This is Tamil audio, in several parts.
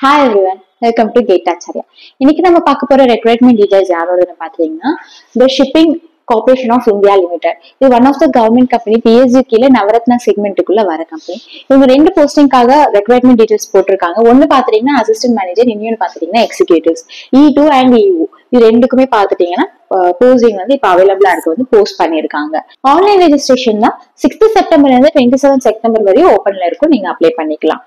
Hi everyone, welcome to Gate Acharya. இன்னைக்கு நம்ம பார்க்க போற ரெக்ரூட்மெண்ட் டீடைல்ஸ் யாரோடன்னு பாத்தீங்கன்னா The Shipping Corporation of India Limited. இது one of the government company, PSU கீழே நவரத்னா செக்மெண்ட்டுக்குள்ள வர கம்பெனி. இவங்க ரெண்டு போஸ்டிங்காக ரெக்ரூட்மெண்ட் டீடைல்ஸ் போட்டிருக்காங்க. ஒன்னு பாத்தீங்கன்னா அசிஸ்டன்ட் மேனேஜர், இன்னொன்னு பாத்தீங்கன்னா எக்ஸிக்யூட்டிவ்ஸ் E2 அண்ட் EU. இது ரெண்டுக்குமே பாத்துட்டீங்கன்னா போஸ்டிங் வந்து இப்ப அவைலபிளா இருக்கு, வந்து போஸ்ட் பண்ணிருக்காங்க. ஆன்லைன் ரெஜிஸ்ட்ரேஷன் தான் 6th செப்டம்பர்ல இருந்து 27 செப்டம்பர் வரையும் ஓபன்ல இருக்கும், நீங்க அப்ளை பண்ணிக்கலாம்.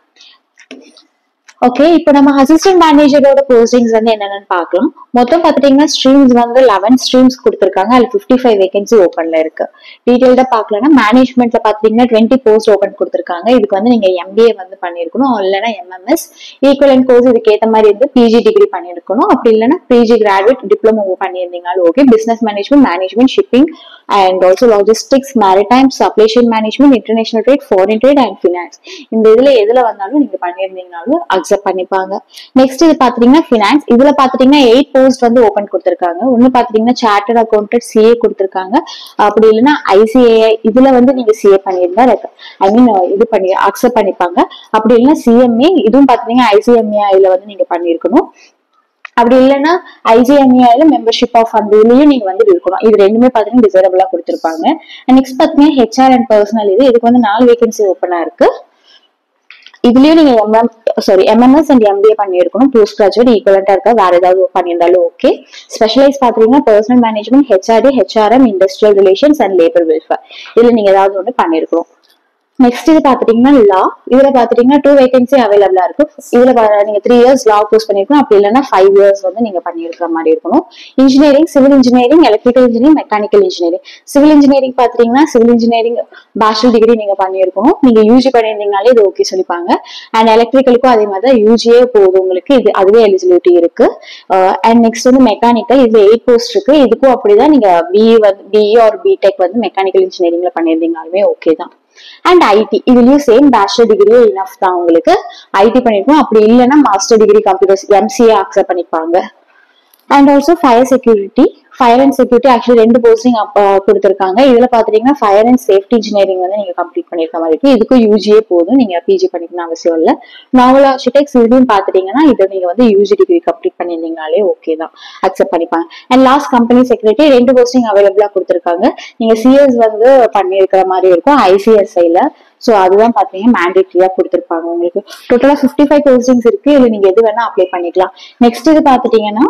ஓகே, இப்போ நம்ம அசிஸ்டன்ட் மேனேஜரோட போஸ்டிங்ஸ் வந்து என்னென்னு பார்க்கலாம். மொத்தம் பாத்துட்டீங்கன்னா ஸ்ட்ரீம்ஸ் வந்து 11 ஸ்ட்ரீம்ஸ் கொடுத்துருக்காங்க. அதுல 55 வேகன்சி ஓப்பன்ல இருக்கு. டீடைல்டா பாக்கலன்னா மேனேஜ்மெண்ட்ல பாத்தீங்கன்னா 20 போஸ்ட் ஓப்பன் கொடுத்துருக்காங்க. இதுக்கு வந்து நீங்க MBA வந்து பண்ணிருக்கணும், இல்லைன்னா MMS ஈக்குவலன்ட் கோர்ஸ் இதுக்கு ஏத்த மாதிரி இருந்து PG டிகிரி பண்ணிருக்கணும். அப்படி இல்லைன்னா PG கிராஜுவேட் டிப்ளமோ பண்ணியிருந்தீங்களும் okay. Business management, shipping and also logistics, maritime, supply chain management, international trade, foreign trade and finance, இந்த இதுல எதுல வந்தாலும் நீங்க பண்ணியிருந்தீங்கனாலும் அக்செப்ட் பண்ணிப்பாங்க. நெக்ஸ்ட் இது பாத்தீங்கன்னா ஃபினான்ஸ். இதுல பாத்தீங்கன்னா 8 போஸ்ட் வந்து ஓபன் கொடுத்திருக்காங்க. ஒன்னு பாத்தீங்கன்னா சார்ட்டர்ட் அக்கௌண்டன்ட் CA கொடுத்திருக்காங்க. அப்படி இல்லைன்னா ICAI, இதுல வந்து நீங்க CA பண்ணியிருந்தா இது பண்ணி அக்செப்ட் பண்ணிப்பாங்க. அப்படி இல்லைன்னா CMA, இதுவும் பாத்தீங்கன்னா ICMAIல வந்து நீங்க பண்ணிருக்கணும். அப்படி இல்லைன்னா ICMAIல மெம்பர்ஷிப் ஆஃப் அந்த இதுலயும் நீங்க வந்து இருக்கணும். இது ரெண்டுமே பாத்தீங்கன்னா டிசைரபிளா கொடுத்திருப்பாங்க. நெக்ஸ்ட் பாத்தீங்கன்னா HR அண்ட் பர்சனல், இதுக்கு வந்து 4 வேகன்சி ஓப்பனா இருக்கு. இதுலயும் நீங்க MMS அண்ட் MBA பண்ணிருக்கணும். போஸ்ட் கிராஜுவேட் ஈக்குவலண்டா இருக்கா, வேற ஏதாவது பண்ணியிருந்தாலும் ஓகே. ஸ்பெஷலைஸ் பாத்தீங்கன்னா personal management, HRD, HRM, industrial relations and labour welfare, இதுல நீங்க ஏதாவது ஒண்ணு பண்ணிருக்கணும். நெக்ஸ்ட் இது பாத்துட்டீங்கன்னா லா. இதுல பாத்துட்டீங்கன்னா 2 வேகன்சி அவைலபிளா இருக்கு. இதுல நீங்க 3 இயர்ஸ் லா கோர்ஸ் பண்ணிருக்கணும். அப்படி இல்லைன்னா 5 இயர்ஸ் வந்து நீங்க பண்ணிருக்கிற மாதிரி இருக்கணும். Engineering, civil engineering, electrical engineering, mechanical engineering. Civil engineering பாத்துட்டீங்கன்னா சிவில் இன்ஜினியரிங் பேச்சுலர் டிகிரி நீங்க பண்ணிருக்கணும். நீங்க UG பண்ணியிருந்தீங்கனாலே இது ஓகே சொல்லிப்பாங்க. அண்ட் எலக்ட்ரிக்கலுக்கும் அதே மாதிரி தான், UGயே போதும் உங்களுக்கு, இது அதுவே எலிஜிபிலிட்டி இருக்கு. அண்ட் நெக்ஸ்ட் வந்து மெக்கானிக்கல், இதுல 8 போஸ்ட் இருக்கு. இதுக்கும் அப்படிதான், நீங்க BE ஆர் BTech வந்து மெக்கானிக்கல் இன்ஜினியரிங்ல பண்ணியிருந்தீங்கனாலுமே ஓகே தான். அண்ட் IT, இதுலயும் சேம் பேச்சுலர் டிகிரியே இனஃப் தான் உங்களுக்கு. IT பண்ணிருக்கோம். அப்படி இல்லைன்னா master degree computers MCA accept பண்ணிப்பாங்க. And also fire and security actually 2 posting கொடுத்திருக்காங்க. இதுல பாத்துட்டீங்கன்னா ஃபயர் அண்ட் சேஃப்டி இன்ஜினியரிங் வந்து நீங்க கம்ப்ளீட் பண்ணிருக்க மாதிரி இருக்கு. இதுக்கும் UGயே போதும், நீங்க PG பண்ணிக்கணும் அவசியம் இல்ல. நாவல் ஆர்கிடெக்ட்ஸ், இதுலயும் பாத்துட்டீங்கன்னா இது நீங்க வந்து UG டிகிரி கம்ப்ளீட் பண்ணிருந்தீங்கனாலே ஓகே தான், அக்செப்ட் பண்ணிப்பாங்க. And last company secretary, 2 posting அவைலபிளா கொடுத்திருக்காங்க. நீங்க CS வந்து பண்ணிருக்கிற மாதிரி இருக்கும் ICSIல. சோ அதுதான் பாத்தீங்கன்னா மேண்டேட்டரியா கொடுத்திருப்பாங்க உங்களுக்கு. டோட்டலா 55 போஸ்டிங்ஸ் இருக்கு. இதுல நீங்க எது வேணா அப்ளை பண்ணிக்கலாம். நெக்ஸ்ட் இது பாத்துட்டீங்கன்னா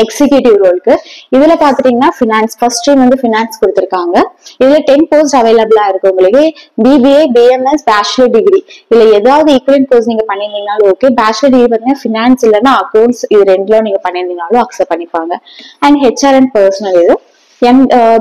எக்ஸிகியூட்டிவ் ரோலுக்கு. இதுல பாத்துட்டீங்கன்னா பினான்ஸ், ஃபர்ஸ்ட் ஸ்ட்ரீம் வந்து பினான்ஸ் கொடுத்திருக்காங்க. இதுல 10 போஸ்ட் அவைலபிளா இருக்கு உங்களுக்கு. BBA, BMS, பேச்சுலர் டிகிரி, இதுல ஏதாவது ஈக்குவலன்ட் கோர்ஸ் நீங்க பண்ணிருந்தீங்கனாலும் ஓகே. பேச்சுலர் டிகிரி பாத்தீங்கன்னா பினான்ஸ் இல்லைன்னா அக்கௌண்ட்ஸ், இது ரெண்டுல நீங்க பண்ணிருந்தீங்கனாலும் அக்செப்ட் பண்ணிப்பாங்க. அண்ட் HR அண்ட் பர்சனல், இது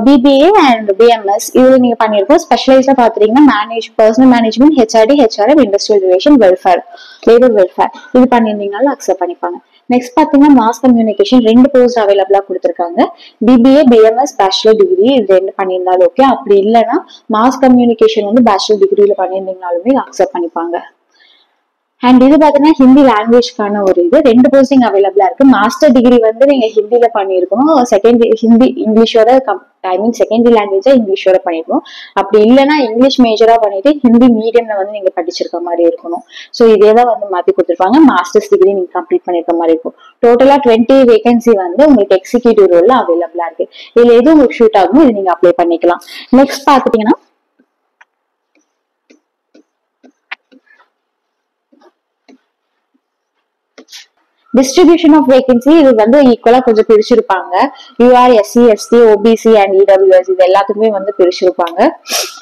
BBA அண்ட் BMS, இதுல நீங்க பண்ணிருக்கோம். ஸ்பெஷலைஸா பாத்துட்டீங்கன்னா personal management, HRD, HRM, industrial relation, labour welfare, இது பண்ணிருந்தீங்கனாலும் அக்செப்ட் பண்ணிப்பாங்க. நெக்ஸ்ட் பாத்தீங்கன்னா மாஸ் கம்யூனிகேஷன், 2 போஸ்ட் அவைலபிளா கொடுத்திருக்காங்க. BBA, BMS, பேச்சுலர் டிகிரி, இது 2 பண்ணியிருந்தாலும் ஓகே. அப்படி இல்லைன்னா மாஸ் கம்யூனிகேஷன் வந்து பேச்சுலர் டிகிரியில பண்ணியிருந்தீங்கனாலுமே அக்செப்ட் பண்ணிப்பாங்க. அண்ட் இது பாத்தீங்கன்னா ஹிந்தி லாங்குவேஜ்க்கான ஒரு இது 2 போஸ்டிங் அவைலபிளா இருக்கு. மாஸ்டர் டிகிரி வந்து நீங்க ஹிந்தில பண்ணிருக்கணும். இங்கிலீஷோட செகண்டரி லாங்குவேஜா இங்கிலீஷோட பண்ணிருக்கணும். அப்படி இல்லைன்னா இங்கிலீஷ் மேஜரா பண்ணிட்டு ஹிந்தி மீடியம்ல வந்து நீங்க படிச்சிருக்க மாதிரி இருக்கணும். சோ இதேதான் வந்து மாத்தி கொடுத்திருப்பாங்க. மாஸ்டர்ஸ் டிகிரி நீங்க கம்ப்ளீட் பண்ணிருக்க மாதிரி இருக்கும். டோட்டலா 20 வேகன்சி வந்து உங்களுக்கு எக்ஸிகியூட்டிவ் ரோல்ல அவைலபிளா இருக்கு. இதுல எது உங்களுக்கு ஷூட் ஆகும், இது நீங்க அப்ளை பண்ணிக்கலாம். நெக்ஸ்ட் பாத்துட்டீங்கன்னா டிஸ்ட்ரிபியூஷன் ஆஃப் வேகன்சி, இது வந்து ஈக்குவலா கொஞ்சம் பிரிச்சிருப்பாங்க. UR, SC, ST, OBC and EWS, இது எல்லாத்துக்குமே வந்து பிரிச்சிருப்பாங்க.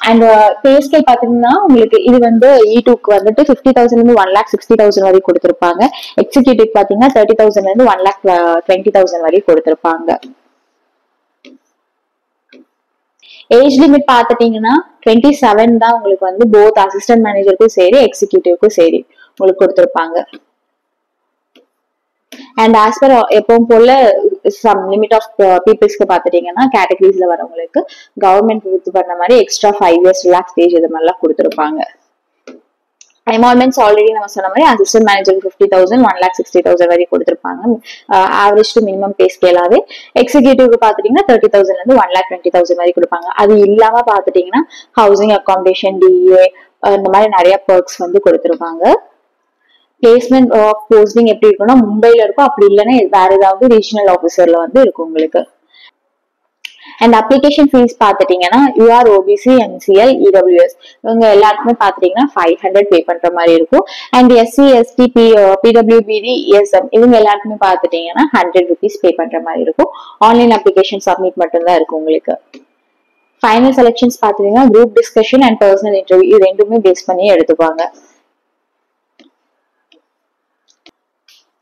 அண்ட் பே ஸ்கேல் பாத்தீங்கன்னா உங்களுக்கு இது வந்து E2க்கு வந்துட்டு 50,000 இருந்து 1,60,000 வரை கொடுத்திருப்பாங்க. எக்ஸிகியூட்டிவ் பாத்தீங்கன்னா 30,000 இருந்து 1,20,000 வரை கொடுத்திருப்பாங்க. ஏஜ் லிமிட் பாத்துட்டீங்கன்னா 27 தான் உங்களுக்கு வந்து போத் அசிஸ்டன்ட் மேனேஜருக்கும் சரி எக்ஸிகியூட்டிவ்க்கும் சரி உங்களுக்கு கொடுத்திருப்பாங்க. அண்ட் ஆஸ் பர் எப்பவும் போல சம் லிமிட் ஆஃப் பீப்புள்ஸ்க்கு பாத்துட்டீங்கன்னா கேட்டகரிஸ்ல வரவங்களுக்கு கவர்மெண்ட் வித் பண்ண மாதிரி எக்ஸ்ட்ரா 5 இயர்ஸ் ரிலாக்ஸ் ஸ்டேஜ் இது மாதிரிலாம் கொடுத்திருப்பாங்க. என்வால்மெண்ட்ஸ் ஆல்ரெடி நம்ம சொன்ன மாதிரி அசிஸ்டன்ட் மேனேஜருக்கு 50,000, 1,60,000 வரை கொடுத்திருப்பாங்க. ஆவரேஜ் டு மினிமம் பே ஸ்கேலாவே. எக்ஸிகியூட்டிவ்க்கு பாத்துட்டீங்கன்னா 30,000 இருந்து 1,20,000 வரை கொடுப்பாங்க. அது இல்லாம பாத்துட்டீங்கன்னா ஹவுசிங், அகாமடேஷன், DA இந்த மாதிரி நிறைய பெர்க்ஸ் வந்து கொடுத்திருப்பாங்க. பிளேஸ்மெண்ட் ஆஃப் போஸ்டிங் எப்படி இருக்கும்னா மும்பைல இருக்கும், அப்படி இல்லைன்னா வேற ஏதாவது ரீஜனல் ஆஃபீஸர்ல வந்து இருக்கும் உங்களுக்கு. அண்ட் அப்ளிகேஷன் ஃபீஸ் பாத்துட்டீங்கன்னா யூஆர் ஓபிசி என்சிஎல் இடபிள்யூஎஸ் இவங்க எல்லாருக்குமே பாத்துட்டீங்கன்னா 500 பே பண்ற மாதிரி இருக்கும். அண்ட் எஸ்சி எஸ்டி பிடபிள்யூபிடி இஎஸ்எம் இவங்க எல்லாருக்குமே பாத்துட்டீங்கன்னா 100 rupees பே பண்ற மாதிரி இருக்கும். ஆன்லைன் அப்ளிகேஷன் சப்மிட் மட்டும் தான் இருக்கும் உங்களுக்கு. ஃபைனல் செலெக்ஷன்ஸ் பாத்துட்டீங்கன்னா group discussion and personal interview இது ரெண்டுமே பேஸ் பண்ணி எடுத்துப்பாங்க.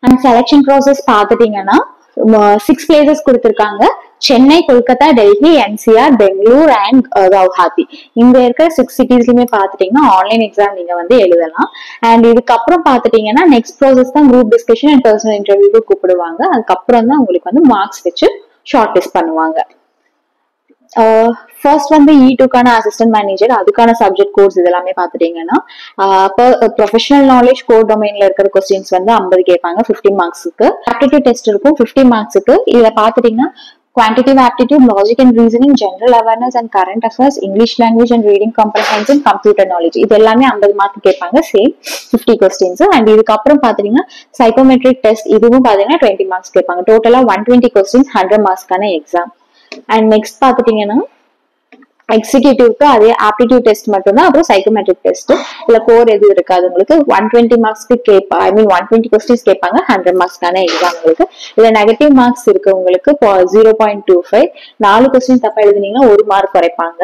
அண்ட் செலெக்ஷன் ப்ராசஸ் பாத்துட்டீங்கன்னா 6 பிளேசஸ் கொடுத்திருக்காங்க. Chennai, Kolkata, Delhi, NCR, Bangalore and Guwahati. இங்க இருக்கிற 6 சிட்டிஸ்லயுமே பாத்துட்டீங்கன்னா ஆன்லைன் எக்ஸாம் நீங்க வந்து எழுதலாம். அண்ட் இதுக்கப்புறம் பாத்துட்டீங்கன்னா நெக்ஸ்ட் ப்ராசஸ் தான் குரூப் டிஸ்கஷன் அண்ட் பர்சனல் இன்டர்வியூக்கு கூப்பிடுவாங்க. அதுக்கப்புறம் தான் உங்களுக்கு வந்து மார்க்ஸ் வச்சு ஷார்ட் லிஸ்ட் பண்ணுவாங்க. ஃபர்ஸ்ட் வந்து E2க்கான அசிஸ்டன்ட் மேனேஜர் அதுக்கான சப்ஜெக்ட் கோர்ஸ் இதெல்லாமே பாத்துட்டீங்கன்னா ப்ரொஃபஷனல் நாலேஜ் கோர் டொமைன்ல இருக்கிற கொஸ்டின்ஸ் வந்து 50 கேட்பாங்க 15 மார்க்ஸுக்கு. ஆப்டிடியூட் டெஸ்ட் இருக்கும் 50 மார்க்ஸுக்கு. இதுல பாத்துட்டீங்கன்னா quantitative aptitude, logic and reasoning, general awareness and current affairs, English language and reading comprehension, computer knowledge இது எல்லாமே 50 மார்க் கேட்பாங்க. Same 50 questions. அண்ட் இதுக்கப்புறம் பாத்தீங்கன்னா சைக்கோமெட்ரிக் டெஸ்ட் இதுவும் பாத்தீங்கன்னா 20 மார்க்ஸ் கேட்பாங்க. டோட்டலா 120 கொஸ்டின்ஸ் 100 மார்க்ஸ்க்கான எக்ஸாம். அண்ட் நெக்ஸ்ட் பாத்துட்டீங்கன்னா எக்ஸிக்யூட்டிவ்க்கு அதே ஆப்டிடியூட் டெஸ்ட் மட்டும் தான், அப்புறம் சைக்கோமெட்ரிக் டெஸ்ட் இல்ல கோர் எதுவும் இருக்காது உங்களுக்கு. 120 மார்க்ஸ்க்கு கேட்பா 120 கொஸ்டின்ஸ் கேட்பாங்க 100 மார்க்ஸ்க்கான எக்ஸாம் உங்களுக்கு. இதுல நெகட்டிவ் மார்க்ஸ் இருக்கு உங்களுக்கு 0.25. 4 கொஸ்டின் தப்பா எழுதுனீங்கன்னா 1 மார்க் குறைப்பாங்க.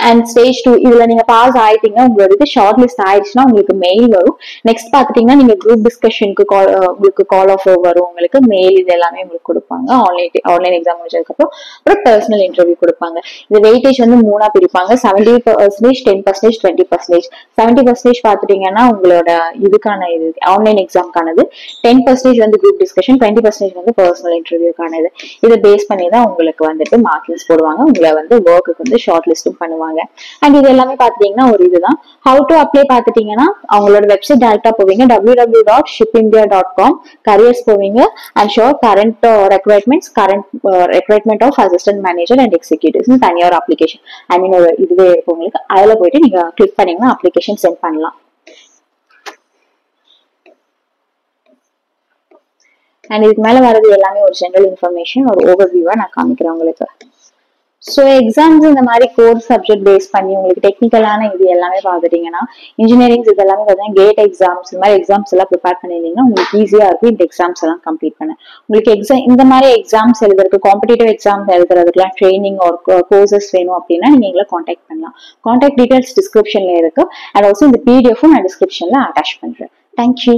அண்ட் ஸ்டேஜ் 2 இதுல நீங்க பாஸ் ஆயிட்டீங்கன்னா உங்களுக்கு ஷார்ட் லிஸ்ட் ஆயிடுச்சுன்னா உங்களுக்கு மெயில் வரும். நெக்ஸ்ட் பாத்துட்டீங்கன்னா நீங்க குரூப் டிஸ்கஷனுக்கு உங்களுக்கு கால் ஆஃப் வரும், உங்களுக்கு மெயில் இது எல்லாமே உங்களுக்கு கொடுப்பாங்க. ஆன்லைன் எக்ஸாம் முடிச்சதுக்கு அப்புறம் பர்சனல் இன்டர்வியூ கொடுப்பாங்க. இந்த வெயிட்டேஜ் வந்து 3ஆ பிரிப்பாங்க. 70%, 10%, 20%. 70% பாத்துட்டீங்கன்னா உங்களோட இதுக்கான இது ஆன்லைன் எக்ஸாம்கானது, 10% வந்து குரூப் டிஸ்கஷன், 20% வந்து பர்சனல் இன்டர்வியூக்கானது. இதை பேஸ் பண்ணி தான் உங்களுக்கு வந்துட்டு மார்க்ஸ் போடுவாங்க. உங்களை வந்து ஒர்க்குக்கு வந்து ஷார்ட் லிஸ்டும் பண்ணுவாங்க. அண்ட் இது எல்லாமே பாத்துட்டீங்கன்னா ஒரு இதுதான். ஹவு டு அப்ளை பாத்துட்டீங்கன்னா அவங்களோட வெப்சைட் டைரக்டா போவீங்க www.shipindia.com, கரியர்ஸ் போவீங்க. And show current recruitment of assistant manager and executives தனியா ஒரு அப்ளிகேஷன் ஒரு இதுவே இருக்கும் உங்களுக்கு. அதுல போயிட்டு நீங்க கிளிக் பண்ணீங்கன்னா அப்ளிகேஷன் சென்ட் பண்ணலாம். அண்ட் இதுக்கு மேல வரது எல்லாமே ஒரு ஜெனரல் இன்ஃபர்மேஷன், ஒரு ஓவர்வியூவா நான் காமிக்கிறேன் உங்களுக்கு. ஸோ எக்ஸாம்ஸ் இந்த மாதிரி கோர் சப்ஜெக்ட் பேஸ் பண்ணி உங்களுக்கு டெக்னிக்கலான இது எல்லாமே பாத்துட்டீங்கன்னா இன்ஜினியரிங் இது எல்லாமே பார்த்தீங்கன்னா கேட் எக்ஸாம்ஸ் இந்த மாதிரி எக்ஸாம்ஸ் எல்லாம் ப்ரிப்பேர் பண்ணிருந்தீங்கன்னா உங்களுக்கு ஈஸியா இருக்கும் இந்த எக்ஸாம்ஸ் எல்லாம் கம்ப்ளீட் பண்ண. உங்களுக்கு எக்ஸாம் இந்த மாதிரி எக்ஸாம்ஸ் எழுதுறதுக்கு காம்படிட்டிவ் எக்ஸாம்ஸ் எழுதுறதுக்குலாம் ட்ரைனிங் ஒரு கோர்சஸ் வேணும் அப்படின்னா நீங்க எங்களை காண்டாக்ட் பண்ணலாம். காண்டாக்ட் டீடைல்ஸ் டிஸ்கிரிப்ஷன்ல இருக்கு. அண்ட் ஆல்சோ இந்த PDF நான் டிஸ்கிரிப்ஷன்ல அட்டாச் பண்றேன். தேங்க்யூ.